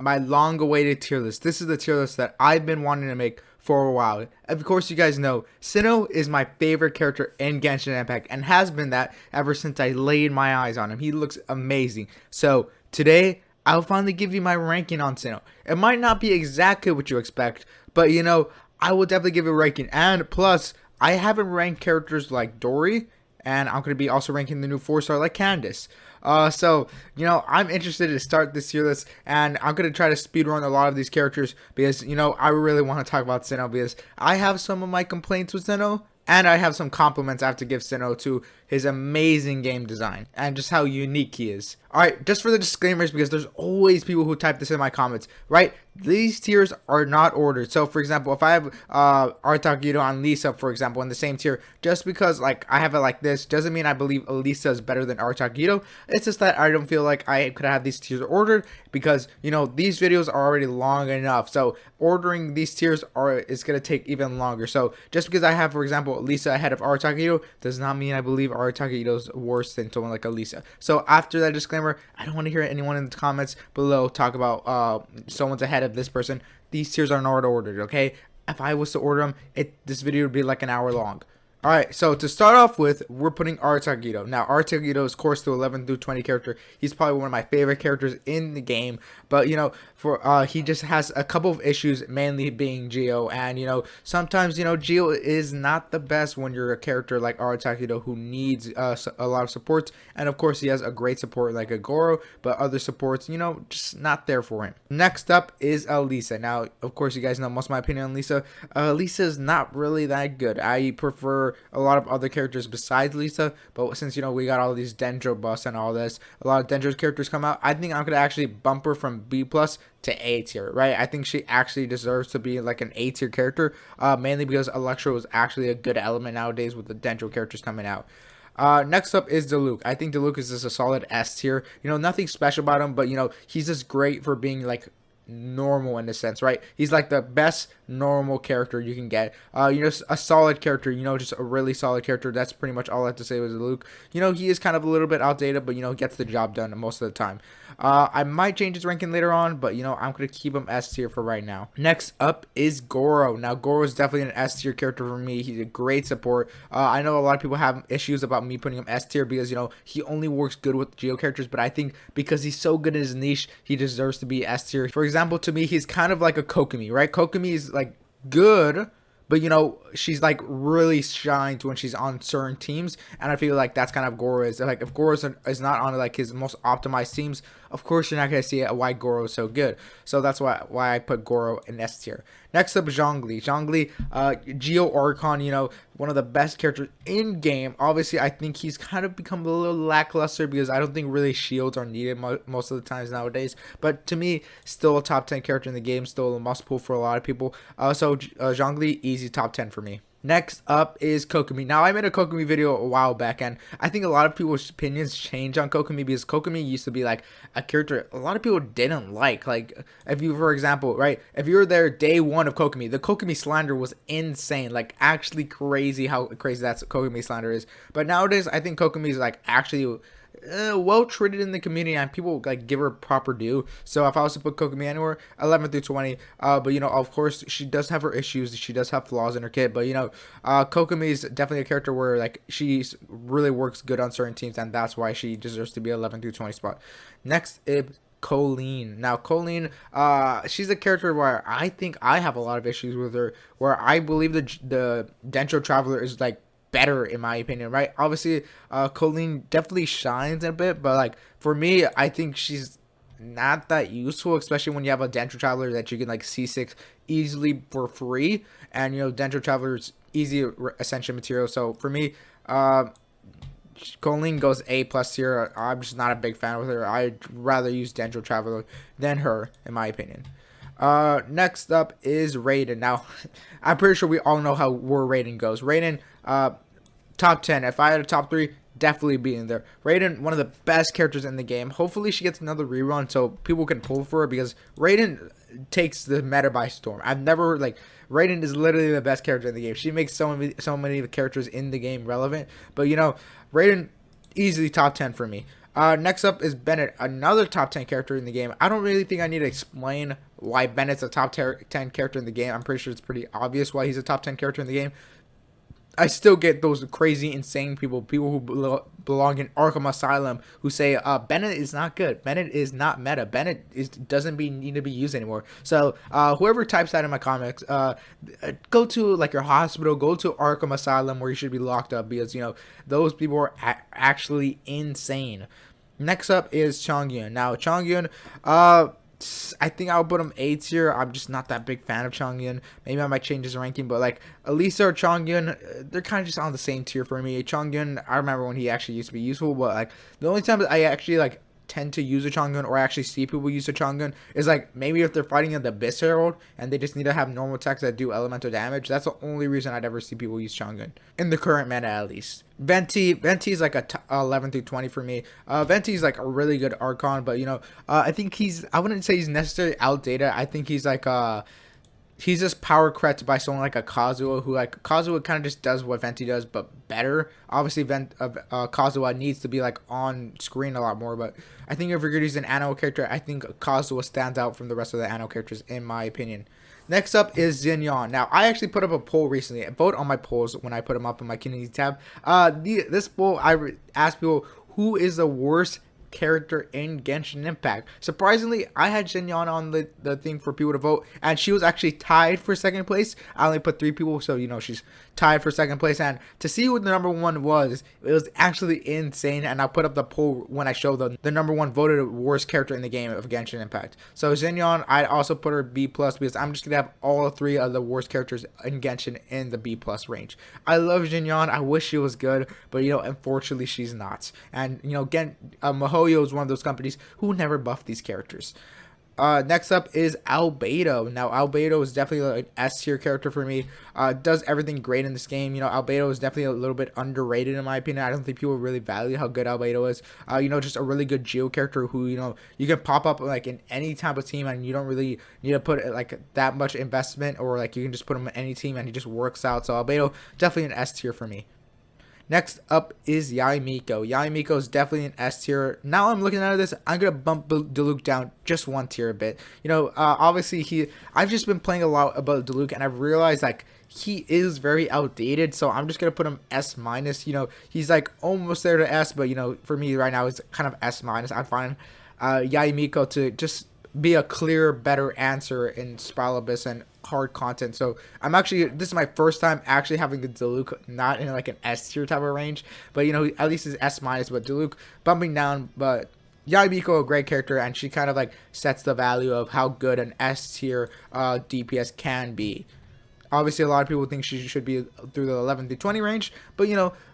my long-awaited tier list. This is the tier list that I've been wanting to make for a while. Of course, you guys know Cyno is my favorite character in Genshin Impact and has been that ever since I laid my eyes on him. He looks amazing. So today, I'll finally give you my ranking on Cyno. It might not be exactly what you expect, but you know, I will definitely give it a ranking. And plus, I haven't ranked characters like Dorii, and I'm going to be also ranking the new 4-star like Candace. So, you know, I'm interested to start this tier list, and I'm going to try to speedrun a lot of these characters because, you know, I really want to talk about Cyno because I have some of my complaints with Cyno, and I have some compliments I have to give Cyno to his amazing game design and just how unique he is. Alright, just for the disclaimers, because there's always people who type this in my comments, right? These tiers are not ordered. So, for example, if I have Artakudo and Lisa, for example, in the same tier, just because like I have it like this, doesn't mean I believe Lisa is better than Artakudo. It's just that I don't feel like I could have these tiers ordered because, you know, these videos are already long enough. So, ordering these tiers is going to take even longer. So, just because I have, for example, Lisa ahead of Artakudo does not mean I believe Artakudo is worse than someone like Lisa. So, after that disclaimer, I don't want to hear anyone in the comments below talk about someone's ahead of this person. These tiers are not ordered, okay? If I was to order them, this video would be like an hour long. Alright, so to start off with, we're putting Artakudo. Now, Artakudo is course to 11 through 20 character. He's probably one of my favorite characters in the game. But, you know, he just has a couple of issues, mainly being Geo. And, you know, sometimes, you know, Geo is not the best when you're a character like Artakudo who needs a lot of supports. And, of course, he has a great support like a Goro, but other supports, you know, just not there for him. Next up is Lisa. Now, of course, you guys know most of my opinion on Lisa. Lisa is not really that good. I prefer a lot of other characters besides Lisa, but since, you know, we got all these Dendro buffs and all this, a lot of Dendro's characters come out, I think I'm gonna actually bump her from B+ to A tier, right? I think she actually deserves to be like an A tier character, mainly because Electro is actually a good element nowadays with the Dendro characters coming out. Next up is Diluc. I think Diluc is just a solid S tier. You know, nothing special about him, but, you know, he's just great for being like normal in a sense, right? He's like the best normal character you can get. You know, a solid character, you know, just a really solid character. That's pretty much all I have to say with Luke. You know, he is kind of a little bit outdated, but, you know, gets the job done most of the time. I might change his ranking later on, but, you know, I'm going to keep him S tier for right now. Next up is Goro. Now, Goro is definitely an S tier character for me. He's a great support. I know a lot of people have issues about me putting him S tier because, you know, he only works good with Geo characters, but I think because he's so good in his niche, he deserves to be S tier. For example, to me, he's kind of like a Kokomi, right? Kokomi is like good, but, you know, she's like really shines when she's on certain teams, and I feel like that's kind of Goro is. Like, if Goro is not on like his most optimized teams, of course you're not gonna see why Goro is so good. So that's why I put Goro in S tier. Next up, Zhongli. Zhongli, Geo Archon, you know, one of the best characters in game. Obviously, I think he's kind of become a little lackluster because I don't think really shields are needed most of the times nowadays. But to me, still a top 10 character in the game, still a must pull for a lot of people. So Zhongli, easy top 10 for me. Next up is Kokomi. Now, I made a Kokomi video a while back, and I think a lot of people's opinions change on Kokomi because Kokomi used to be like a character a lot of people didn't like. Like, if you, for example, right, if you were there day one of Kokomi, the Kokomi slander was insane. Like, actually crazy how crazy that Kokomi slander is. But nowadays, I think Kokomi is like actually well treated in the community, and people like give her proper due. So if I was to put Kokomi anywhere, 11 through 20, but, you know, of course she does have her issues, she does have flaws in her kit, but, you know, Kokomi is definitely a character where like she really works good on certain teams, and that's why she deserves to be 11 through 20 spot. Next is Colleen. Now, Colleen, she's a character where I think I have a lot of issues with her, where I believe the Dendro Traveler is like better in my opinion, right? Obviously, Colleen definitely shines a bit, but like for me, I think she's not that useful, especially when you have a Dendro Traveler that you can like C6 easily for free, and, you know, Dendro Traveler's easy ascension material. So for me, Colleen goes A+ tier. I'm just not a big fan with her. I'd rather use Dendro Traveler than her, in my opinion. Next up is Raiden. Now, I'm pretty sure we all know where Raiden goes. Raiden, top 10. If I had a top 3, definitely be in there. Raiden, one of the best characters in the game. Hopefully she gets another rerun so people can pull for her, because Raiden takes the meta by storm. I've never, like, Raiden is literally the best character in the game. She makes so many of the characters in the game relevant. But, you know, Raiden, easily top 10 for me. Next up is Bennett, another top 10 character in the game. I don't really think I need to explain why Bennett's a top 10 character in the game. I'm pretty sure it's pretty obvious why he's a top 10 character in the game. I still get those crazy, insane people who belong in Arkham Asylum who say Bennett is not good. Bennett is not meta. Bennett doesn't need to be used anymore. So whoever types that in my comics, go to like your hospital, go to Arkham Asylum where you should be locked up, because those people are actually insane. Next up is Chongyun. Now Chongyun, I think I'll put him A tier. I'm just not that big fan of Chongyun. Maybe I might change his ranking, but like Elisa or Chongyun, they're kind of just on the same tier for me. Chongyun, I remember when he actually used to be useful, but like the only time I actually like tend to use a Chongyun or actually see people use a Chongyun is like maybe if they're fighting in the Abyss Herald and they just need to have normal attacks that do elemental damage. That's the only reason I'd ever see people use Chongyun in the current meta, at least. Venti is like a 11 through 20 for me. Venti is like a really good Archon, but I think I wouldn't say he's necessarily outdated. I think he's like he's just power crept by someone like a Kazuha, who like Kazuha kind of just does what Venti does, but better. Obviously, Kazuha needs to be like on screen a lot more, but I think if you're gonna use an Anno character, I think Kazuha stands out from the rest of the Anno characters, in my opinion. Next up is Xinyan. Now, I actually put up a poll recently. Vote on my polls when I put them up in my community tab. This poll, I asked people, who is the worst character in Genshin Impact? Surprisingly, I had Xinyan on the thing for people to vote, and she was actually tied for second place. I only put 3 people, so she's tied for second place. And to see what the number 1 was, it was actually insane. And I'll put up the poll when I show the number 1 voted worst character in the game of Genshin Impact. So Xinyan, I also put her B+, because I'm just gonna have all 3 of the worst characters in Genshin in the B+ range. I love Xinyan. I wish she was good, but unfortunately she's not. And MiHoYo is one of those companies who never buff these characters. Next up is Albedo. Now, Albedo is definitely an S tier character for me. Does everything great in this game. Albedo is definitely a little bit underrated in my opinion. I don't think people really value how good Albedo is. Just a really good Geo character who, you can pop up like in any type of team, and you don't really need to put like that much investment, or like you can just put him in any team and he just works out. So Albedo, definitely an S tier for me. Next up is Yaimiko. Yaimiko is definitely an S tier. Now I'm looking at this, I'm going to bump Diluc down just 1 tier a bit. Obviously I've just been playing a lot about Diluc, and I've realized like he is very outdated, so I'm just going to put him S-. He's like almost there to S, but for me right now it's kind of S-. I find Yaimiko to just be a clear, better answer in Spiral Abyss and hard content. So this is my first time actually having the Diluc not in like an S tier type of range, but at least it's S-. But Diluc bumping down. But Yaimiko, a great character, and she kind of like sets the value of how good an S tier DPS can be. Obviously, a lot of people think she should be through the 11 through 20 range, but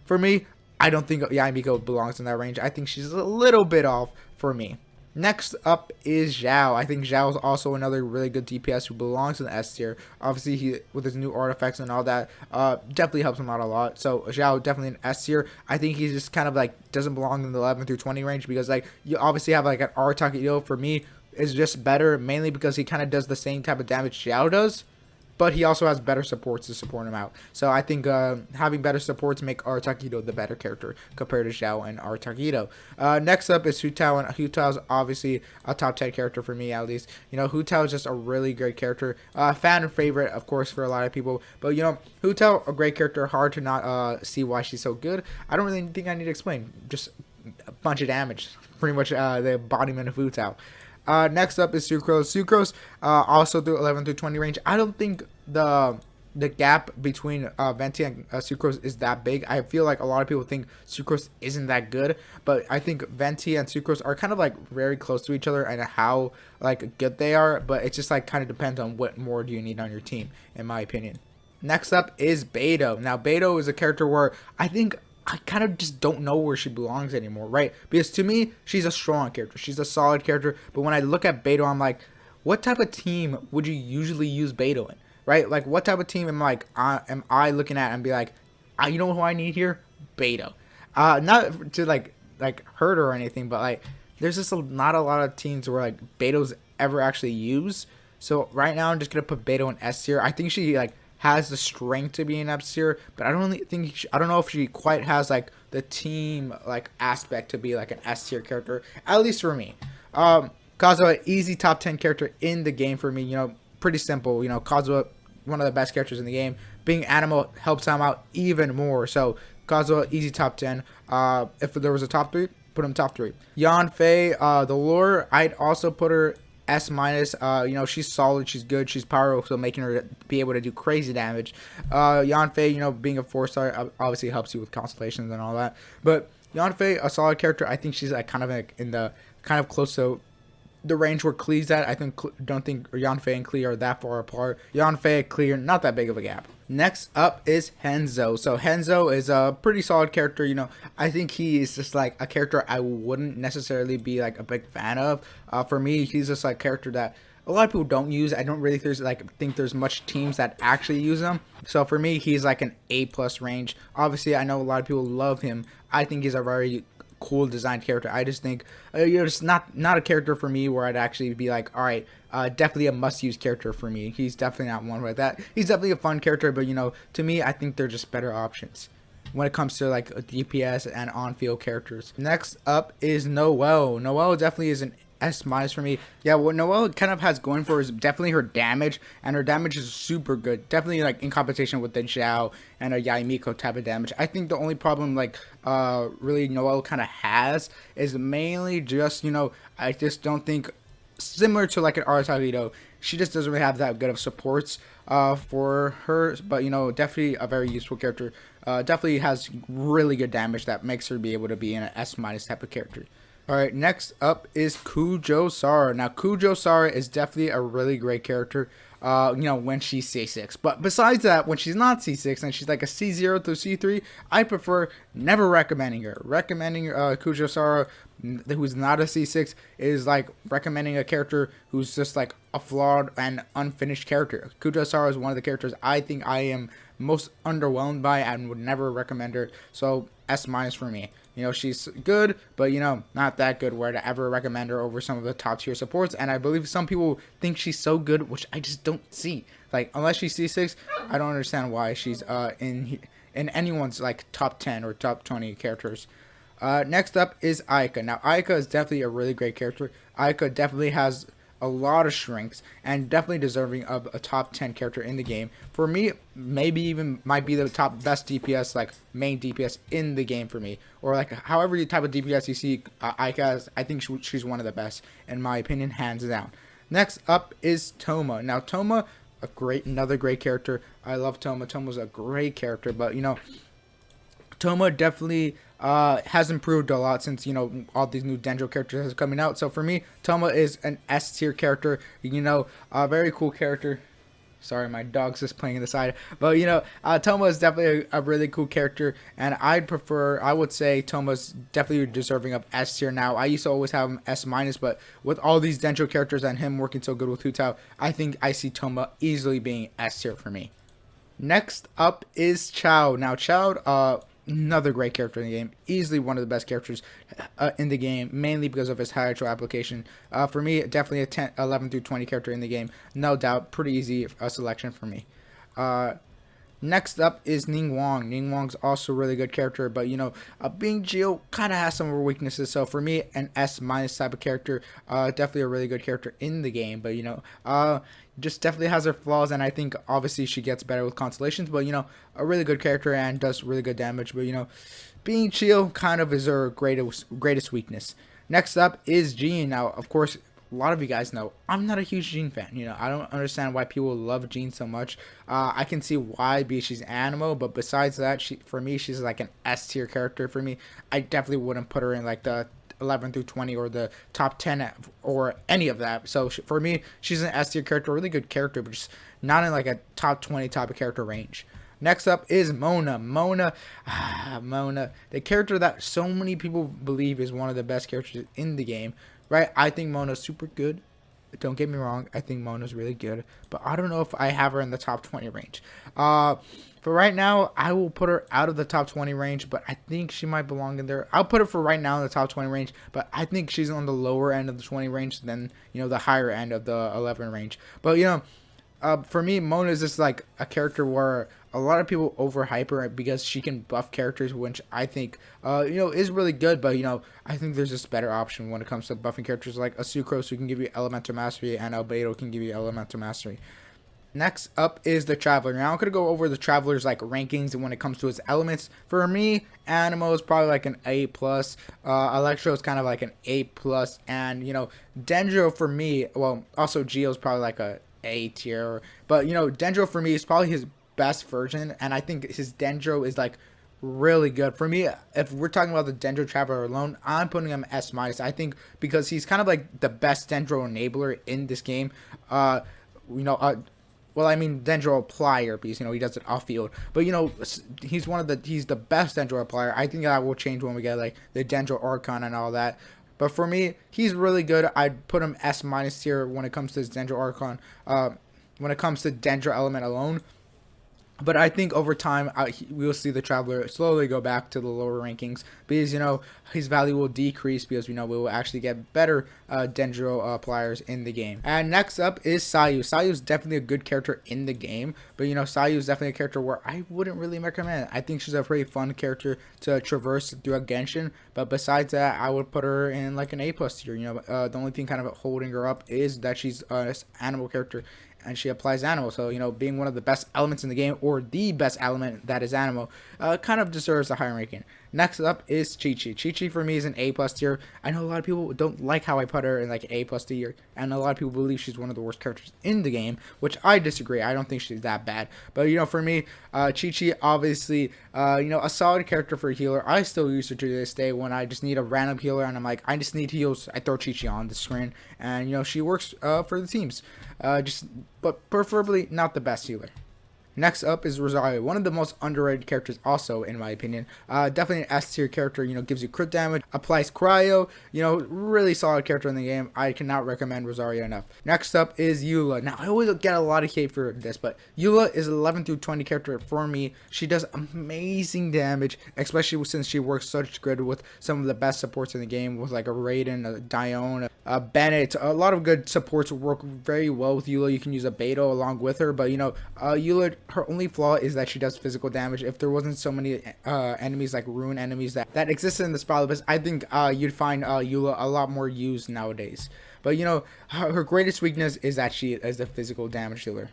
for me, I don't think Yaimiko belongs in that range. I think she's a little bit off for me. Next up is Zhao. I think Zhao is also another really good DPS who belongs in the S tier. Obviously, he with his new artifacts and all that, definitely helps him out a lot. So Zhao definitely an S tier. I think he just kind of like doesn't belong in the 11 through 20 range, because like you obviously have like an Artakido, for me is just better, mainly because he kind of does the same type of damage Zhao does, but he also has better supports to support him out. So I think having better supports make Artakido the better character compared to Zhao and Artakido. Next up is Hu Tao, and Hu Tao is obviously a top 10 character for me, at least. Hu Tao is just a really great character. Fan and favorite, of course, for a lot of people. But Hu Tao, a great character. Hard to not see why she's so good. I don't really think I need to explain. Just a bunch of damage. Pretty much the embodiment of Hu Tao. Next up is Sucrose. Sucrose, also through 11 through 20 range. I don't think the gap between Venti and Sucrose is that big. I feel like a lot of people think Sucrose isn't that good, but I think Venti and Sucrose are kind of like very close to each other and how like good they are, but it just like kind of depends on what more do you need on your team, in my opinion. Next up is Beidou. Now, Beidou is a character where I think I kind of just don't know where she belongs anymore, right? Because to me, she's a strong character. She's a solid character. But when I look at Beidou, I'm like, what type of team would you usually use Beidou in, right? Like, what type of team am I looking at and be like, you know who I need here? Beidou. Not to like hurt her or anything, but like, there's just not a lot of teams where like Beidou's ever actually used. So right now, I'm just gonna put Beidou in S tier. I think she like has the strength to be an S tier, but I don't really think I don't know if she quite has like the team like aspect to be like an S tier character, at least for me. Kazuha, easy top 10 character in the game for me. You know, pretty simple. You know, Kazuha, one of the best characters in the game. Being animal helps him out even more. So Kazuha, easy top 10. If there was a top 3, put him top 3. Yanfei, the lore, I'd also put her S minus. You know, she's solid, she's good, she's powerful, so making her be able to do crazy damage. Yanfei, you know, being a 4-star obviously helps you with constellations and all that. But Yanfei, a solid character. I think she's like kind of like in the kind of close to the range where Klee's at. I don't think Yanfei and Klee are that far apart. Yanfei and Klee are not that big of a gap. Next up is Henzo. So Henzo is a pretty solid character. You know, I think he is just like a character I wouldn't necessarily be like a big fan of. For me, he's just like a character that a lot of people don't use. I don't really think there's much teams that actually use him. So for me, he's like an A+ range. Obviously, I know a lot of people love him. I think he's a very cool designed character. I just think you know, it's not a character for me where I'd actually be like, all right, definitely a must-use character for me. He's definitely not one like that. He's definitely a fun character, but you know, to me, I think they're just better options when it comes to like DPS and on-field characters. Next up is Noelle. Noelle definitely is an S- for me. Yeah, what Noelle kind of has going for is definitely her damage, and her damage is super good. Definitely like in competition with the Zhao and a Yaimiko type of damage. I think the only problem like really Noelle kind of has is mainly just, you know, I just don't think, similar to like an Arasagito, she just doesn't really have that good of supports for her, but you know, definitely a very useful character. Definitely has really good damage that makes her be able to be an S- type of character. Alright, next up is Kujo Sara. Now, Kujo Sara is definitely a really great character, you know, when she's C6. But besides that, when she's not C6 and she's like a C0 through C3, I prefer never recommending her. Recommending Kujo Sara, who's not a C6, is like recommending a character who's just like a flawed and unfinished character. Kujo Sara is one of the characters I think I am most underwhelmed by and would never recommend her. So, S- for me. You know, she's good, but, you know, not that good where to ever recommend her over some of the top tier supports. And I believe some people think she's so good, which I just don't see. Like, unless she's C6, I don't understand why she's in anyone's, like, top 10 or top 20 characters. Next up is Aika. Now, Aika is definitely a really great character. Aika definitely has a lot of strengths and definitely deserving of a top 10 character in the game. For me, maybe even might be the top best DPS, like main DPS in the game for me, or like however type of DPS you see Aika, I think she's one of the best in my opinion, hands down. Next up is Toma. Now Toma, another great character. I love Toma. Toma's a great character, but you know, Toma definitely has improved a lot since, you know, all these new Dendro characters are coming out. So for me, Toma is an S tier character. You know, a very cool character. Sorry, my dog's just playing on the side. But, you know, Toma is definitely a really cool character. And I would say Toma's definitely deserving of S tier now. I used to always have him S-, but with all these Dendro characters and him working so good with Hu Tao, I think I see Toma easily being S tier for me. Next up is Chao. Now, Chao, another great character in the game, easily one of the best characters in the game, mainly because of his hydro application. For me, definitely a 11 through 20 character in the game, no doubt. Pretty easy selection for me. Next up is Ning Wong. Ning Wong's also a really good character, but you know, being Geo kind of has some of her weaknesses. So for me, an S- type of character, definitely a really good character in the game. But you know, just definitely has her flaws, and I think obviously she gets better with constellations. But you know, a really good character and does really good damage. But you know, being Geo kind of is her greatest weakness. Next up is Jean. Now, of course, a lot of you guys know I'm not a huge Jean fan. You know, I don't understand why people love Jean so much. I can see why, because she's animal, but besides that, for me, she's like an S tier character for me. I definitely wouldn't put her in like the 11 through 20 or the top 10 or any of that. So for me, she's an S tier character, a really good character, but just not in like a top 20 type of character range. Next up is Mona. Mona, the character that so many people believe is one of the best characters in the game. Right, I think Mona's super good. Don't get me wrong, I think Mona's really good, but I don't know if I have her in the top 20 range. For right now, I will put her out of the top 20 range, but I think she might belong in there. I'll put her for right now in the top 20 range, but I think she's on the lower end of the 20 range than, you know, the higher end of the 11 range. But, you know, For me, Mona is just like a character where a lot of people overhype her because she can buff characters, which I think, is really good. But I think there's just better option when it comes to buffing characters like a Sucrose, who can give you Elemental Mastery, and Albedo can give you Elemental Mastery. Next up is the Traveler. Now I'm gonna go over the Traveler's like rankings and when it comes to his elements. For me, Animo is probably like an A plus. Electro is kind of like an A plus, and Dendro for me. Well, also Geo is probably like A tier. But Dendro for me is probably his best version, and I think his Dendro is like really good. For me, if we're talking about the Dendro Traveler alone, I'm putting him S minus. I think because he's kind of like the best Dendro enabler in this game. You know, uh, well, I mean Dendro applier because he does it off field. But he's he's the best Dendro applier. I think that will change when we get like the Dendro Archon and all that. But for me, he's really good. I'd put him S minus tier when it comes to his Dendro Archon. When it comes to Dendro element alone. But I think over time, we'll see the Traveler slowly go back to the lower rankings because, his value will decrease because, we will actually get better Dendro pliers in the game. And next up is Sayu. Sayu is definitely a good character in the game, but, Sayu is definitely a character where I wouldn't really recommend. I think she's a pretty fun character to traverse through a Genshin, but besides that, I would put her in like an A plus tier. The only thing kind of holding her up is that she's an animal character, and she applies Animo. So, being one of the best elements in the game, or the best element that is Animo, kind of deserves a higher ranking. Next up is Chi-Chi. Chi-Chi for me is an A plus tier. I know a lot of people don't like how I put her in like A plus tier, and a lot of people believe she's one of the worst characters in the game, which I disagree. I don't think she's that bad. But, for me, Chi-Chi, obviously, a solid character for a healer. I still use her to this day when I just need a random healer, and I'm like, I just need heals. I throw Chi-Chi on the screen, and, she works for the teams. But preferably not the best healer. Next up is Rosario, one of the most underrated characters also, in my opinion. Definitely an S tier character, gives you crit damage, applies cryo, really solid character in the game. I cannot recommend Rosario enough. Next up is Eula. Now, I always get a lot of hate for this, but Eula is an 11 through 20 character for me. She does amazing damage, especially since she works such good with some of the best supports in the game, with like a Raiden, a Dione, a Bennett. A lot of good supports work very well with Eula. You can use a Beto along with her, but Eula, her only flaw is that she does physical damage. If there wasn't so many enemies, like rune enemies that existed in the Spalibus, I think you'd find Eula a lot more used nowadays. But her greatest weakness is that she is a physical damage healer.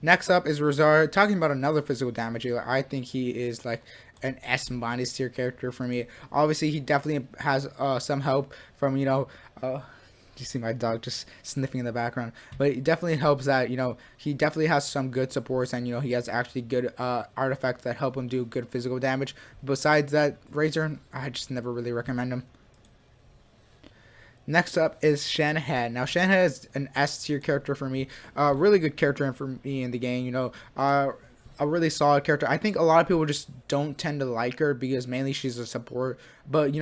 Next up is Rosario. Talking about another physical damage healer, I think he is like an S minus tier character for me. Obviously, he definitely has some help from you see my dog just sniffing in the background, but it definitely helps that he definitely has some good supports, and he has actually good artifacts that help him do good physical damage. Besides that, Razor, I just never really recommend him. Next up is Shenhe. Now, Shenhe is an S tier character for me. Really good character for me in the game. A really solid character. I think a lot of people just don't tend to like her because mainly she's a support. But,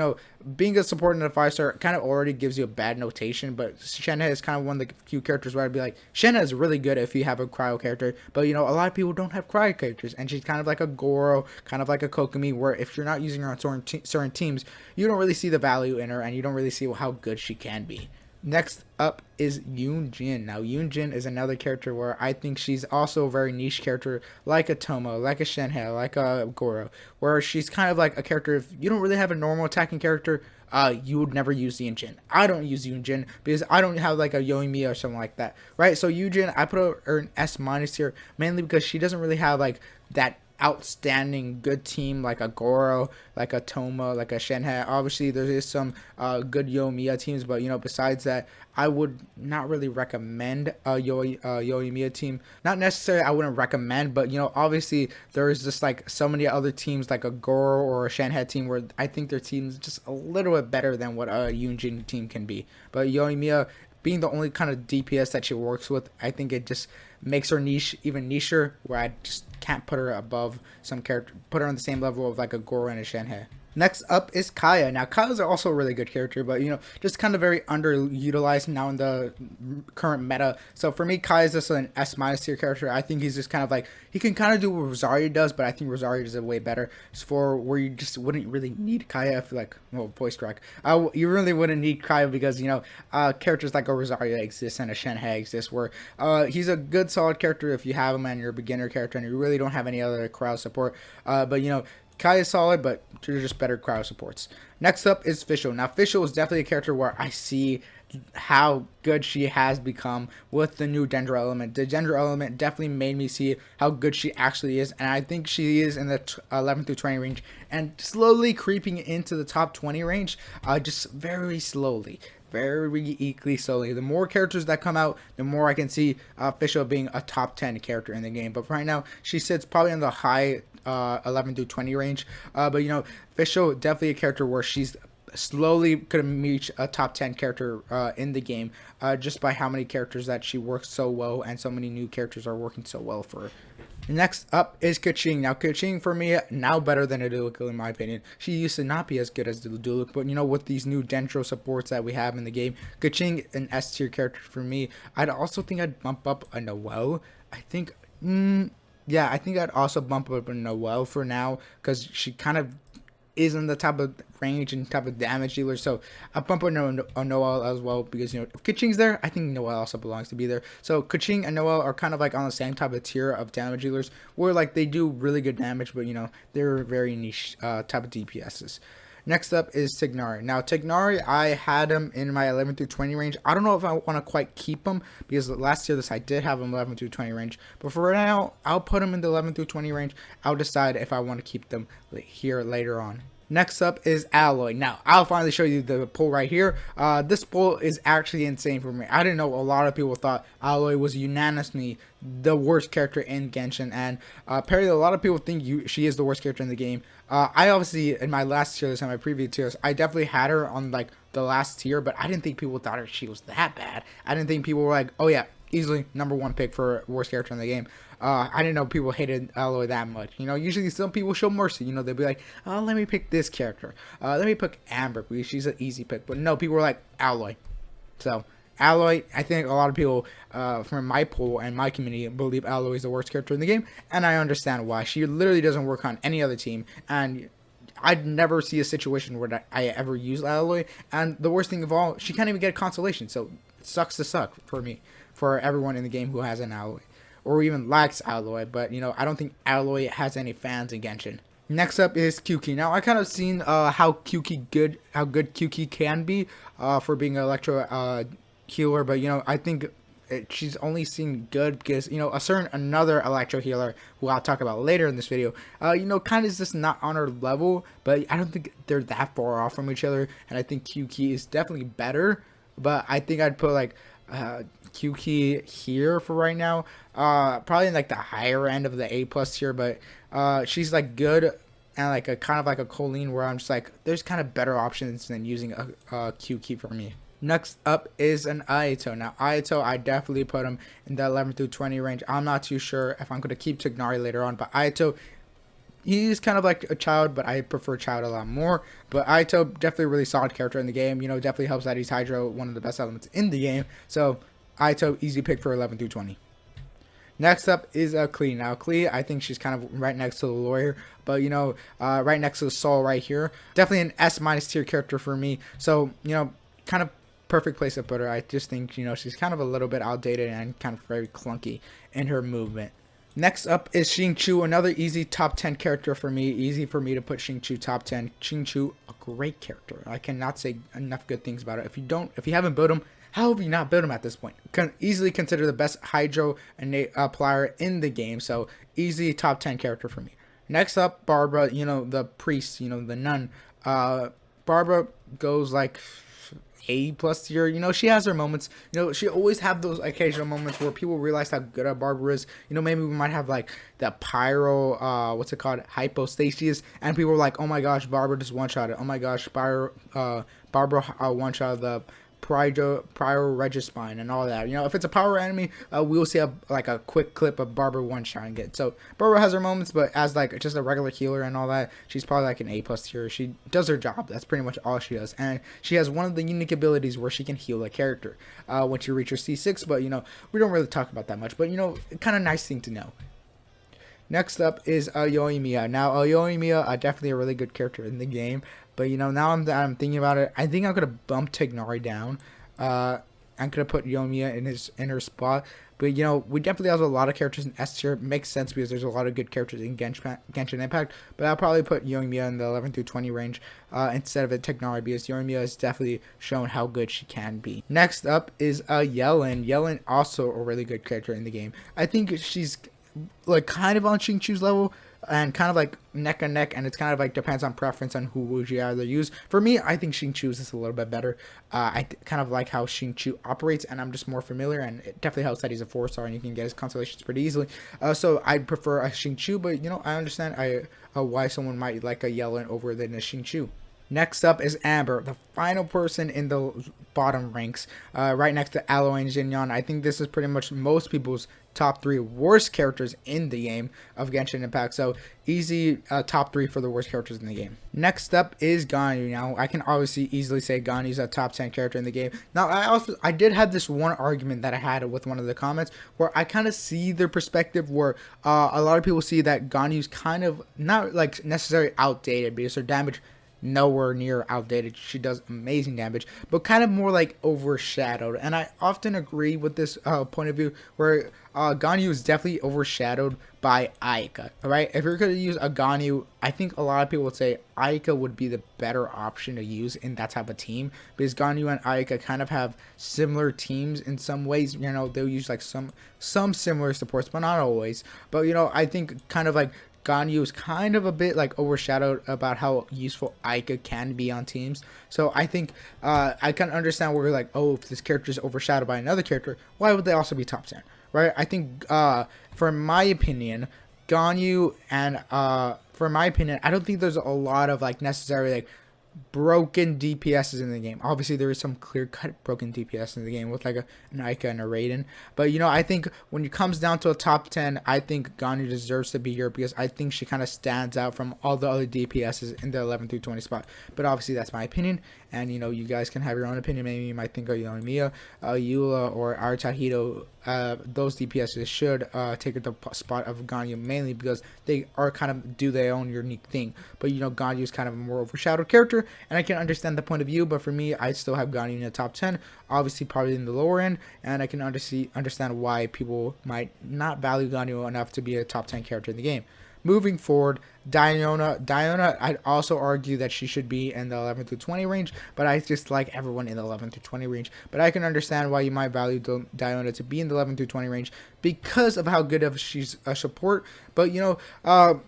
being a support in a 5-star kind of already gives you a bad notation. But Shenhe is kind of one of the few characters where I'd be like, Shenhe is really good if you have a cryo character. But, a lot of people don't have cryo characters. And she's kind of like a Goro, kind of like a Kokomi, where if you're not using her on certain teams, you don't really see the value in her, and you don't really see how good she can be. Next up is Yoonjin. Now, Yoonjin is another character where I think she's also a very niche character, like a Tomo, like a Shenhe, like a Goro, where she's kind of like a character, if you don't really have a normal attacking character, you would never use Yoonjin. I don't use Yoonjin because I don't have like a Yoimiya or something like that, right? So Yoonjin, I put her in S minus here, mainly because she doesn't really have like that outstanding good team like a Goro, like a Toma, like a Shenhe. Obviously there is some good Yoimiya teams, but besides that, I would not really recommend a Yoimiya team. Not necessarily I wouldn't recommend, but obviously there is just like so many other teams like a Goro or a Shenhe team where I think their team's just a little bit better than what a Yoonjin team can be. But Yoimiya, being the only kind of DPS that she works with, I think it just makes her niche even nicher, where I just can't put her above some character, put her on the same level of like a Goro and a Shenhe. Next up is Kaya. Now, Kaya's also a really good character, but just kind of very underutilized now in the current meta. So for me, Kaya's just an S minus tier character. I think he's just kind of like, he can kind of do what Rosario does, but I think Rosario does it way better. It's for where you just wouldn't really need Kaya if like, well, voice crack. You really wouldn't need Kaya because characters like a Rosario exists and a Shenhe exists, where he's a good solid character if you have him and you're a beginner character and you really don't have any other crowd support. But Kai is solid, but they're just better crowd supports. Next up is Fischl. Now, Fischl is definitely a character where I see how good she has become with the new Dendro element. The Dendro element definitely made me see how good she actually is, and I think she is in the 11 through 20 range and slowly creeping into the top 20 range, just very slowly. Very equally slowly. The more characters that come out, the more I can see Fischl being a top 10 character in the game. But right now, she sits probably in the high 11 through 20 range. But Fischl definitely a character where she's slowly could reach a top 10 character in the game, just by how many characters that she works so well, and so many new characters are working so well for her. Next up is Keqing. Now, Keqing for me, now better than Aduluka in my opinion. She used to not be as good as Aduluka, but with these new Dendro supports that we have in the game, Keqing an S tier character for me. I'd also think I'd bump up a Noelle. I think, yeah, I think I'd also bump up a Noelle for now, because she kind of is in the type of range and type of damage dealer, so I bump a Noelle as well, because if Keqing's there, I think Noelle also belongs to be there. So Keqing and Noelle are kind of like on the same type of tier of damage dealers, where like they do really good damage, but they're very niche type of DPSs. Next up is Tighnari. Now, Tighnari, I had him in my 11 through 20 range. I don't know if I want to quite keep him, because last year I did have him 11 through 20 range. But for right now, I'll put him in the 11 through 20 range. I'll decide if I want to keep them here later on. Next up is Aloy. Now, I'll finally show you the poll right here. This poll is actually insane for me. I didn't know a lot of people thought Aloy was unanimously the worst character in Genshin, and apparently a lot of people think she is the worst character in the game. I obviously, in my last tier list and my previous tiers, I definitely had her on like the last tier, but I didn't think people thought she was that bad. I didn't think people were like, oh yeah, easily #1 pick for worst character in the game. I didn't know people hated Aloy that much. Usually some people show mercy. They'll be like, oh, let me pick this character. Let me pick Amber, because she's an easy pick. But no, people were like, Aloy. So, Aloy, I think a lot of people from my poll and my community believe Aloy is the worst character in the game. And I understand why. She literally doesn't work on any other team. And I'd never see a situation where I ever use Aloy. And the worst thing of all, she can't even get a consolation. So, it sucks to suck for me, for everyone in the game who has an Aloy, or even likes Aloy, but I don't think Aloy has any fans in Genshin. Next up is Kyuki. Now, I kind of seen how good Kyuki can be for being an electro healer, but I think she's only seen good because another electro healer who I'll talk about later in this video, kind of is just not on her level, but I don't think they're that far off from each other, and I think Kyuki is definitely better, but I think I'd put like Kyuki here for right now, probably in like the higher end of the A+ tier, but she's like good and like a kind of like a Colleen, where I'm just like, there's kind of better options than using a Kyuki for me. Next up is an Ayato. Now, Ayato, I definitely put him in the 11 through 20 range. I'm not too sure if I'm going to keep Tighnari later on, but Ayato, he's kind of like a child, but I prefer child a lot more. But Ayato, definitely a really solid character in the game. Definitely helps that he's Hydro, one of the best elements in the game. So, Ayato, easy pick for 11 through 20. Next up is Klee. Now, Klee, I think she's kind of right next to the lawyer, but right next to the Sol right here. Definitely an S- tier character for me. So, kind of perfect place to put her. I just think, she's kind of a little bit outdated and kind of very clunky in her movement. Next up is Xingqiu, another easy top 10 character for me. Easy for me to put Xingqiu top 10. Xingqiu, a great character. I cannot say enough good things about it. If you haven't built him, how have you not built him at this point? Can easily consider the best Hydro player in the game. So easy top 10 character for me. Next up, Barbara, the priest, the nun. Barbara goes like A+ tier. She has her moments. She always have those occasional moments where people realize how good a Barbara is. Maybe we might have like the pyro, what's it called, hypostasis, and people are like, oh my gosh, Barbara just one-shot it. Oh my gosh, Barbara one-shot the prior Regispine and all that. You know, if it's a power enemy, we'll see like a quick clip of Barbara one-shotting it. So Barbara has her moments, but as like just a regular healer and all that, she's probably like an A+ tier. She does her job. That's pretty much all she does. And she has one of the unique abilities where she can heal a character once you reach her C6. But you know, we don't really talk about that much. But you know, kind of nice thing to know. Next up is Yoimiya. Now, Yoimiya, definitely a really good character in the game. But, you know, now I'm thinking about it, I think I'm going to bump Tighnari down. I'm going to put Yoimiya in her spot. But, you know, we definitely have a lot of characters in S tier. It makes sense because there's a lot of good characters in Genshin Impact. But I'll probably put Yoimiya in the 11 through 20 range instead of a Tighnari, because Yoimiya has definitely shown how good she can be. Next up is Yellen. Yellen, also a really good character in the game. I think she's like kind of on Xingqiu's level and kind of like neck and neck, and it's kind of like depends on preference on who would you either use. For me, I think Xingqiu's is a little bit better. I kind of like how Xingqiu operates, and I'm just more familiar, and it definitely helps that he's a 4-star and you can get his constellations pretty easily. So I'd prefer a Xingqiu, but you know, I understand why someone might like a Yellen over than a Xingqiu. Next up is Amber, the final person in the bottom ranks, right next to Aloy and Jinyan. I think this is pretty much most people's top 3 worst characters in the game of Genshin Impact. So easy top 3 for the worst characters in the game. Next up is Ganyu. Now I can obviously easily say Ganyu's a top 10 character in the game. Now I did have this one argument that I had with one of the comments where I kind of see their perspective where a lot of people see that Ganyu's kind of not like necessarily outdated because her damage nowhere near outdated. She does amazing damage, but kind of more like overshadowed. And I often agree with this point of view where Ganyu is definitely overshadowed by Ayaka. Alright, if you're going to use a Ganyu, I think a lot of people would say Ayaka would be the better option to use in that type of team, because Ganyu and Ayaka kind of have similar teams in some ways. You know, they'll use like some similar supports, but not always. But you know, I think kind of like Ganyu is kind of a bit like overshadowed about how useful Ayaka can be on teams. So I think I can understand where you're like, oh, if this character is overshadowed by another character, why would they also be top 10? Right? I think for my opinion, Ganyu and for my opinion, I don't think there's a lot of like necessarily like broken DPSs in the game. Obviously there is some clear-cut broken DPS in the game with like an Ayaka and a Raiden, but you know, I think when it comes down to a top 10, I think Ganyu deserves to be here because I think she kind of stands out from all the other DPSs in the 11 through 20 spot. But obviously that's my opinion, and you know, you guys can have your own opinion. Maybe you might think of Yoimiya, Eula, or Aratahito. Those DPSs should take the spot of Ganyu, mainly because they are kind of do their own unique thing. But you know, Ganyu is kind of a more overshadowed character, and I can understand the point of view. But for me, I still have Ganyu in the top 10, obviously probably in the lower end, and I can understand why people might not value Ganyu enough to be a top 10 character in the game. Moving forward, Diona, I'd also argue that she should be in the 11 through 20 range, but I just like everyone in the 11 through 20 range. But I can understand why you might value Diona to be in the 11 through 20 range because of how good of she's a support. But you know,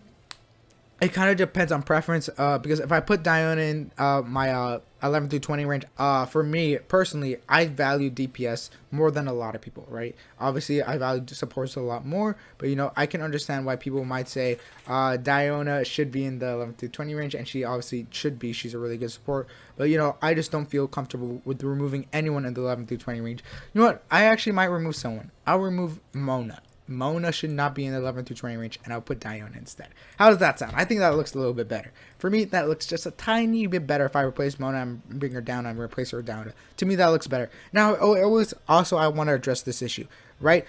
it kind of depends on preference, because if I put Diona in my 11 through 20 range, for me personally, I value DPS more than a lot of people, right? Obviously I value supports a lot more, but you know, I can understand why people might say Diona should be in the 11 through 20 range, and she obviously should be. She's a really good support, but you know, I just don't feel comfortable with removing anyone in the 11 through 20 range. You know what, I actually might remove someone. I'll remove Mona. Mona should not be in the 11 through 20 range, and I'll put Diona instead. How does that sound? I think that looks a little bit better. For me, that looks just a tiny bit better. If I replace Mona and bring her down and replace her down, to me that looks better. Now, I want to address this issue, right?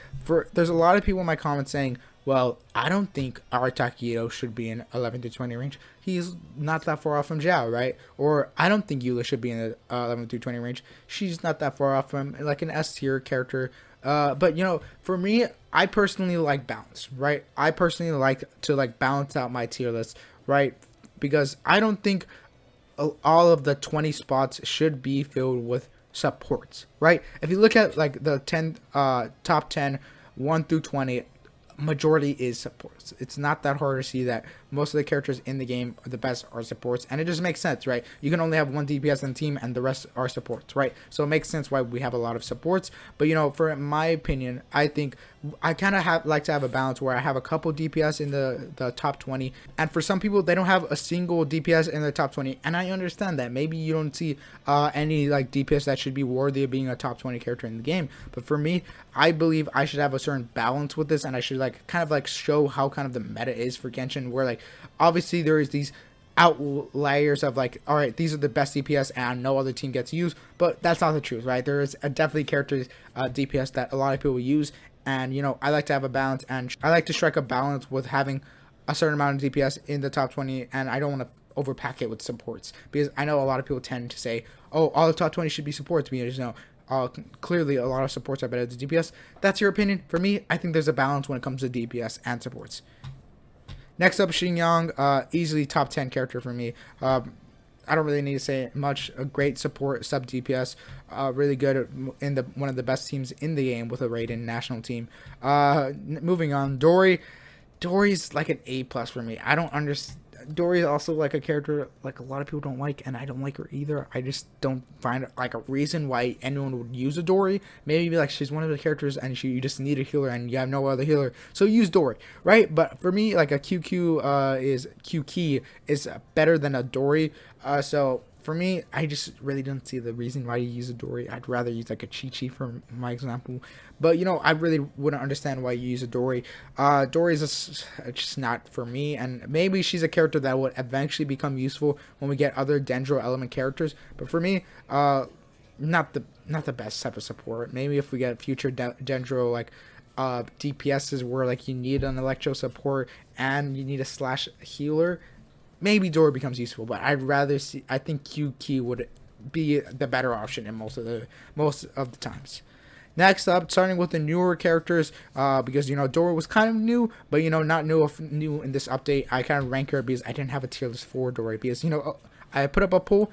There's a lot of people in my comments saying, well, I don't think Aratahito should be in 11 to 20 range. He's not that far off from Zhao, right? Or I don't think Eula should be in the 11 to 20 range. She's not that far off from like an S tier character. But you know, for me, I personally like balance, right? I personally like to like balance out my tier list, right? Because I don't think all of the 20 spots should be filled with supports, right? If you look at like the top 10, 1 through 20, majority is supports. It's not that hard to see that most of the characters in the game are the best are supports, and it just makes sense, right? You can only have one DPS on the team and the rest are supports, right? So it makes sense why we have a lot of supports. But for my opinion, I think I kind of like to have a balance where I have a couple DPS in the top 20, and for some people they don't have a single DPS in the top 20, and I understand that maybe you don't see any like DPS that should be worthy of being a top 20 character in the game. But for me, I believe I should have a certain balance with this, and I should like kind of like show how kind of the meta is for Genshin, where like obviously there is these outliers of like, all right, these are the best DPS and no other team gets used, but that's not the truth, right? There is definitely characters DPS that a lot of people use, and I like to have a balance, and I like to strike a balance with having a certain amount of DPS in the top 20, and I don't want to overpack it with supports, because I know a lot of people tend to say, oh, all the top 20 should be supports, because clearly a lot of supports are better than DPS. That's your opinion. For me, I think there's a balance when it comes to DPS and supports. Next up, Xinjiang, easily top 10 character for me. I don't really need to say much. A great support sub DPS, really good in one of the best teams in the game with a Raiden national team. Moving on, Dorii. Dorii's like an A+ for me. I don't understand. Dorii is also like a character like a lot of people don't like, and I don't like her either. I just don't find like a reason why anyone would use a Dorii. Maybe like she's one of the characters and you just need a healer and you have no other healer, so use Dorii, right? But for me, like a QQ key is better than a Dorii. So for me, I just really don't see the reason why you use a Dorii. I'd rather use like a Chi-Chi for my example. But I really wouldn't understand why you use a Dorii. Dorii is just not for me, and maybe she's a character that would eventually become useful when we get other Dendro element characters. But for me, not the best type of support. Maybe if we get future Dendro like DPSs where like you need an electro support and you need a slash healer, maybe Dorii becomes useful. But I'd rather see. I think QQ would be the better option in most of the times. Next up, starting with the newer characters, because Dorii was kind of new, but not new in this update. I kind of rank her because I didn't have a tier list for Dorii, because I put up a poll.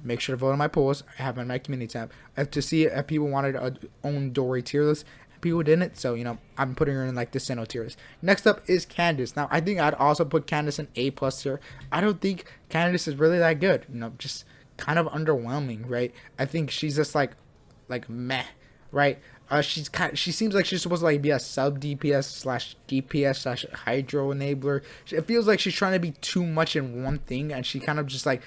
Make sure to vote on my polls. I have my community tab to see if people wanted to own Dorii tier list. People didn't, so I'm putting her in like the Cyno tier list. Next up is Candace. Now I think I'd also put Candace in A+ here. I don't think Candace is really that good. Just kind of underwhelming, right? I think she's just like meh, right? She seems like she's supposed to like be a sub DPS slash DPS slash hydro enabler. It feels like she's trying to be too much in one thing, and she kind of just like,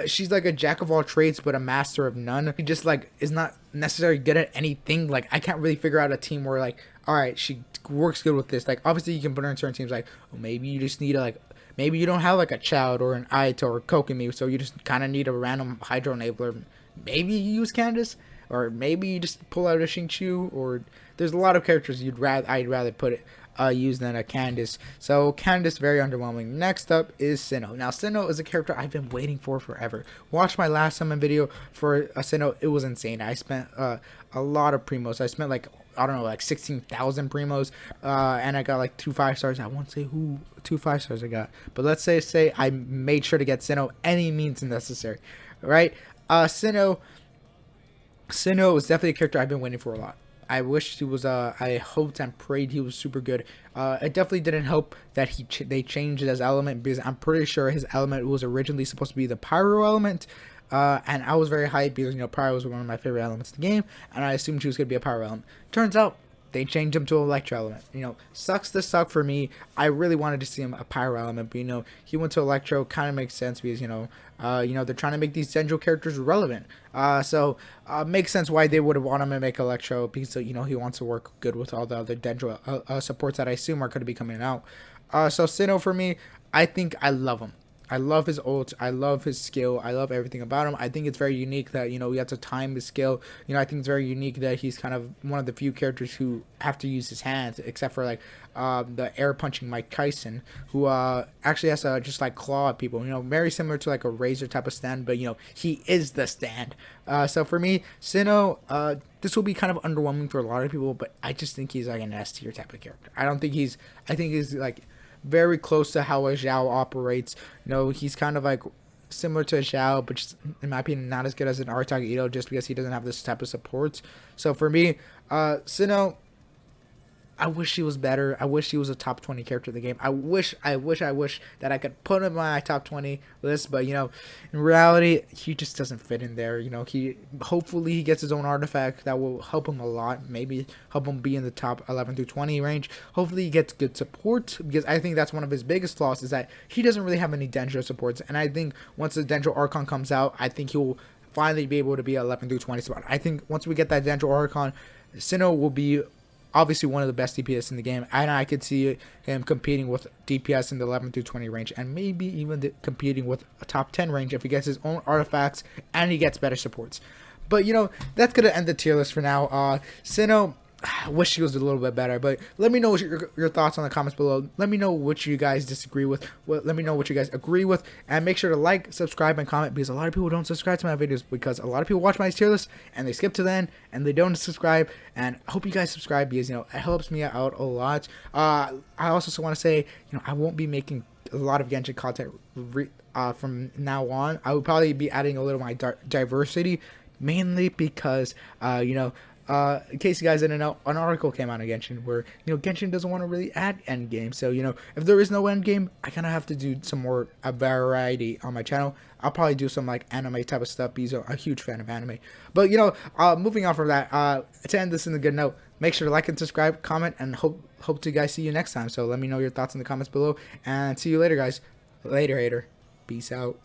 she's like a jack of all trades but a master of none. She just like is not necessarily good at anything. Like I can't really figure out a team where like, all right, she works good with this. Like obviously you can put her in certain teams, like, oh, maybe you just need maybe you don't have like a Child or an Aito or Kokomi, so you just kind of need a random hydro enabler. Maybe you use Candace, or maybe you just pull out a Xingqiu, or there's a lot of characters I'd rather put use than a Candace. So Candace, very underwhelming. Next up is Cyno. Now Cyno is a character I've been waiting for forever. Watch my last summon video for Cyno. It was insane. I spent a lot of primos. I spent like, I don't know, like 16,000 primos, and I got like 2 5-stars. I won't say who 2 5-stars I got, but let's say I made sure to get Cyno any means necessary, right? Cyno is definitely a character I've been waiting for a lot. I wished he was. I hoped and prayed he was super good. It definitely didn't help that they changed his element, because I'm pretty sure his element was originally supposed to be the pyro element. And I was very hyped because pyro was one of my favorite elements in the game, and I assumed she was gonna be a pyro element. Turns out they changed him to an electro element. Sucks to suck for me. I really wanted to see him a pyro element, but he went to electro. Kind of makes sense because they're trying to make these Dendro characters relevant. So makes sense why they would want him to make electro, because he wants to work good with all the other Dendro supports that I assume are going to be coming out. So Cyno for me, I think I love him. I love his ult. I love his skill. I love everything about him. I think it's very unique that, he has to time his skill. I think it's very unique that he's kind of one of the few characters who have to use his hands, except for like the air punching Mike Tyson, who actually has to just like claw at people. Very similar to like a Razor type of stand, but he is the stand. So for me, Cyno, this will be kind of underwhelming for a lot of people, but I just think he's like an S tier type of character. I think he's like very close to how a Zhao operates. He's kind of like similar to a Zhao, but just, in my opinion, not as good as an Artag Ito, just because he doesn't have this type of supports. So for me, Cyno, I wish he was better. I wish he was a top 20 character in the game. I wish that I could put him in my top 20 list, but in reality, he just doesn't fit in there. Hopefully he gets his own artifact that will help him a lot. Maybe help him be in the top 11 through 20 range. Hopefully he gets good support, because I think that's one of his biggest flaws, is that he doesn't really have any Dendro supports. And I think once the Dendro Archon comes out, I think he'll finally be able to be 11 through 20 spot. I think once we get that Dendro Archon, Cyno will be obviously one of the best DPS in the game, and I could see him competing with DPS in the 11 through 20 range, and maybe even competing with a top 10 range if he gets his own artifacts and he gets better supports. But that's gonna end the tier list for now. Cyno, I wish he was a little bit better, but let me know your thoughts on the comments below. Let me know what you guys disagree with. Let me know what you guys agree with, and make sure to like, subscribe, and comment, because a lot of people don't subscribe to my videos, because a lot of people watch my tier list and they skip to the end and they don't subscribe. And I hope you guys subscribe, because it helps me out a lot. I also want to say I won't be making a lot of Genshin content from now on. I will probably be adding a little of my diversity, mainly because in case you guys didn't know, an article came out of Genshin where Genshin doesn't want to really add endgame. So if there is no endgame, I kind of have to do some more variety on my channel. I'll probably do some like anime type of stuff, because I'm a huge fan of anime. But moving on from that, to end this in a good note, make sure to like and subscribe, comment, and hope to guys see you next time. So let me know your thoughts in the comments below, and see you later, guys. Later, hater. Peace out.